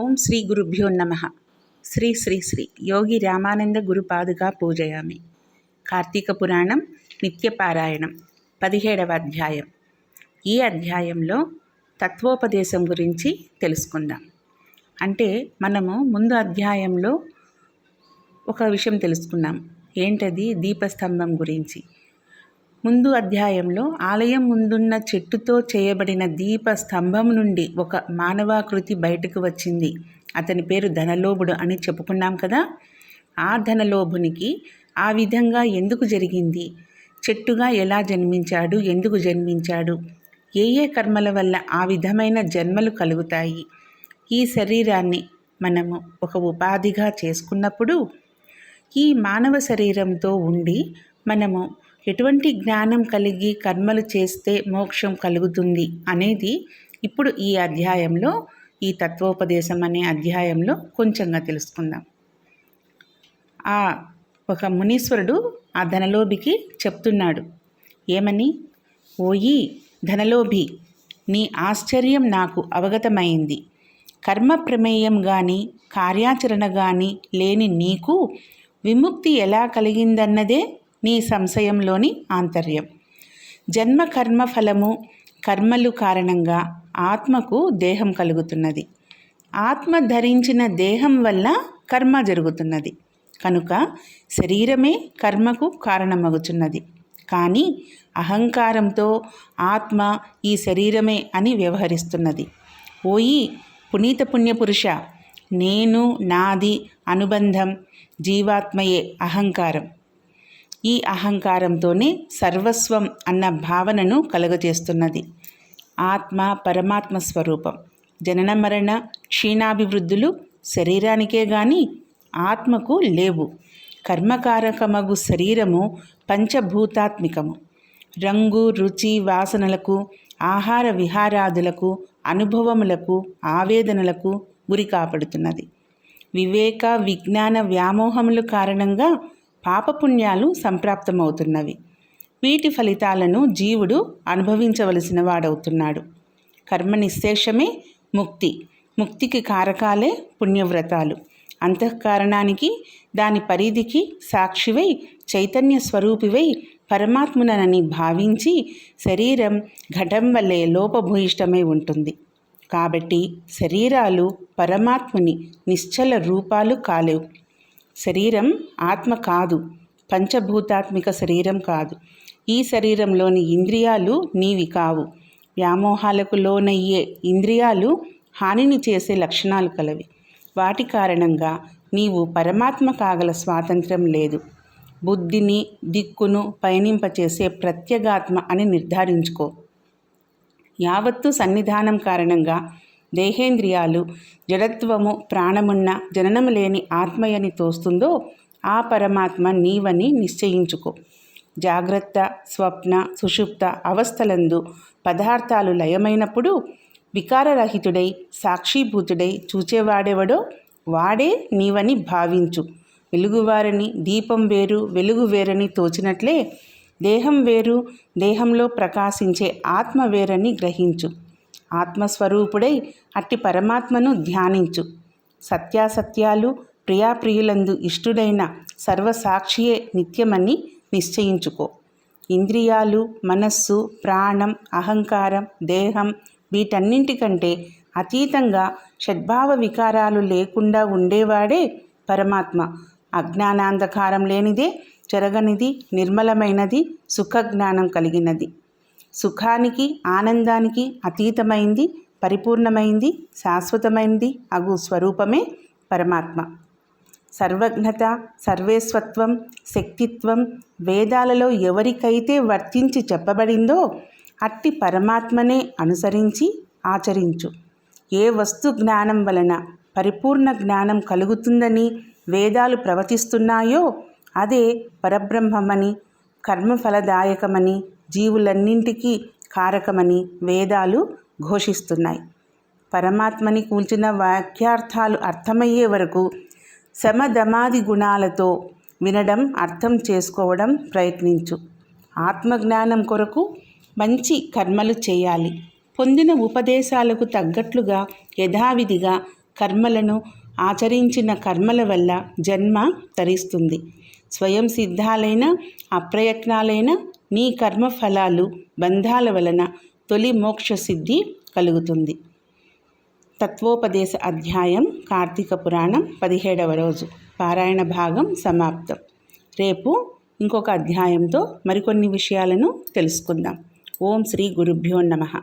ఓం శ్రీ గురుభ్యో నమః. శ్రీ శ్రీ శ్రీ యోగి రామానంద గురుపాదుగా పూజయామి. కార్తీక పురాణం నిత్యపారాయణం 17వ అధ్యాయం. ఈ అధ్యాయంలో తత్వోపదేశం గురించి తెలుసుకుందాం. అంటే మనము ముందు అధ్యాయంలో ఒక విషయం తెలుసుకున్నాం. ఏంటది? దీపస్తంభం గురించి. ముందు అధ్యాయంలో ఆలయం ముందున్న చెట్టుతో చేయబడిన దీపస్తంభం నుండి ఒక మానవాకృతి బయటకు వచ్చింది. అతని పేరు ధనలోభుడు అని చెప్పుకున్నాం కదా. ఆ ధనలోభునికి ఆ విధంగా ఎందుకు జరిగింది? చెట్టుగా ఎలా జన్మించాడు? ఎందుకు జన్మించాడు? ఏ కర్మల వల్ల ఆ విధమైన జన్మలు కలుగుతాయి? ఈ శరీరాన్ని మనము ఒక ఉపాధిగా చేసుకున్నప్పుడు ఈ మానవ శరీరంతో ఉండి మనము ఎటువంటి జ్ఞానం కలిగి కర్మలు చేస్తే మోక్షం కలుగుతుంది అనేది ఇప్పుడు ఈ అధ్యాయంలో, ఈ తత్వోపదేశం అనే అధ్యాయంలో కొంచెంగా తెలుసుకుందాం. ఒక మునీశ్వరుడు ఆ ధనలోభికి చెప్తున్నాడు. ఏమని? ఓయి ధనలోభి, నీ ఆశ్చర్యం నాకు అవగతమైంది. కర్మ ప్రమేయం కానీ కార్యాచరణ కానీ లేని నీకు విముక్తి ఎలా కలిగిందన్నదే నీ సంశయంలోని ఆంతర్యం. జన్మ కర్మ ఫలము, కర్మలు కారణంగా ఆత్మకు దేహం కలుగుతున్నది. ఆత్మ ధరించిన దేహం వల్ల కర్మ జరుగుతున్నది. కనుక శరీరమే కర్మకు కారణమగుచున్నది. కానీ అహంకారంతో ఆత్మ ఈ శరీరమే అని వ్యవహరిస్తున్నది. ఓయి పునీత పుణ్యపురుష, నేను, నాది అనుబంధం జీవాత్మయే అహంకారం. ఈ అహంకారంతోనే సర్వస్వం అన్న భావనను కలుగజేస్తున్నది. ఆత్మ పరమాత్మ స్వరూపం. జనన మరణ క్షీణాభివృద్ధులు శరీరానికే గాని ఆత్మకు లేవు. కర్మకారకమగు శరీరము పంచభూతాత్మికము. రంగు, రుచి, వాసనలకు, ఆహార విహారాదులకు, అనుభవములకు, ఆవేదనలకు గురి కాపడుతున్నది. వివేక విజ్ఞాన వ్యామోహముల కారణంగా పాపపుణ్యాలు సంప్రాప్తమవుతున్నవి. వీటి ఫలితాలను జీవుడు అనుభవించవలసిన వాడవుతున్నాడు. కర్మ నిశ్శేషమే ముక్తి. ముక్తికి కారకాలే పుణ్యవ్రతాలు. అంతఃకరణానికి, దాని పరిధికి సాక్షివై చైతన్య స్వరూపివై పరమాత్మునని భావించి శరీరం ఘటం వల్లే లోపభూయిష్టమై ఉంటుంది. కాబట్టి శరీరాలు పరమాత్ముని నిశ్చల రూపాలు కాలేవు. శరీరం ఆత్మ కాదు, పంచభూతాత్మిక శరీరం కాదు. ఈ శరీరంలోని ఇంద్రియాలు నీవి కావు. వ్యామోహాలకు లోనయ్యే ఇంద్రియాలు హానిని చేసే లక్షణాలు కలవి. వాటి కారణంగా నీవు పరమాత్మ కాగల స్వాతంత్రం లేదు. బుద్ధిని, దిక్కును పయనింపచేసే ప్రత్యేగాత్మ అని నిర్ధారించుకో. యావత్తు సన్నిధానం కారణంగా దేహేంద్రియాలు జడత్వము, ప్రాణమున్న జననము లేని ఆత్మయని తోస్తుందో ఆ పరమాత్మ నీవని నిశ్చయించుకో. జాగ్రత్త, స్వప్న, సుషుప్త అవస్థలందు పదార్థాలు లయమైనప్పుడు వికారరహితుడై సాక్షిభూతుడై చూచేవాడెవడో వాడే నీవని భావించు. వెలుగువారని దీపం వేరు, వెలుగు వేరని తోచినట్లే దేహం వేరు, దేహంలో ప్రకాశించే ఆత్మ వేరని గ్రహించు. ఆత్మస్వరూపుడై అట్టి పరమాత్మను ధ్యానించు. సత్యాసత్యాలు, ప్రియాప్రియులందు ఇష్టుడైన సర్వసాక్షియే నిత్యమని నిశ్చయించుకో. ఇంద్రియాలు, మనస్సు, ప్రాణం, అహంకారం, దేహం వీటన్నింటికంటే అతీతంగా షడ్భావ వికారాలు లేకుండా ఉండేవాడే పరమాత్మ. అజ్ఞానాంధకారం లేనిదే, చెరగనిది, నిర్మలమైనది, సుఖజ్ఞానం కలిగినది. సుఖానికి, ఆనందానికి అతీతమైంది, పరిపూర్ణమైంది, శాశ్వతమైంది అగు స్వరూపమే పరమాత్మ. సర్వజ్ఞత, సర్వేశ్వత్వం, శక్తిత్వం వేదాలలో ఎవరికైతే వర్తించి చెప్పబడిందో అట్టి పరమాత్మనే అనుసరించి ఆచరించు. ఏ వస్తు జ్ఞానం వలన పరిపూర్ణ జ్ఞానం కలుగుతుందని వేదాలు ప్రవచిస్తున్నాయో అదే పరబ్రహ్మమని, కర్మఫలదాయకమని, జీవులన్నింటికీ కారకమని వేదాలు ఘోషిస్తున్నాయి. పరమాత్మని కూల్చిన వాక్యార్థాలు అర్థమయ్యే వరకు శమదమాది గుణాలతో వినడం, అర్థం చేసుకోవడం ప్రయత్నించు. ఆత్మజ్ఞానం కొరకు మంచి కర్మలు చేయాలి. పొందిన ఉపదేశాలకు తగ్గట్లుగా యథావిధిగా కర్మలను ఆచరించిన కర్మల వల్ల జన్మ తరిస్తుంది. స్వయం సిద్ధాలైన అప్రయత్నాలైన నీ కర్మ ఫలాలు బంధాల వలన తొలి మోక్ష సిద్ధి కలుగుతుంది. తత్వోపదేశ అధ్యాయం కార్తీక పురాణం 17వ రోజు పారాయణ భాగం సమాప్తం. రేపు ఇంకొక అధ్యాయంతో మరికొన్ని విషయాలను తెలుసుకుందాం. ఓం శ్రీ గురుభ్యో నమః.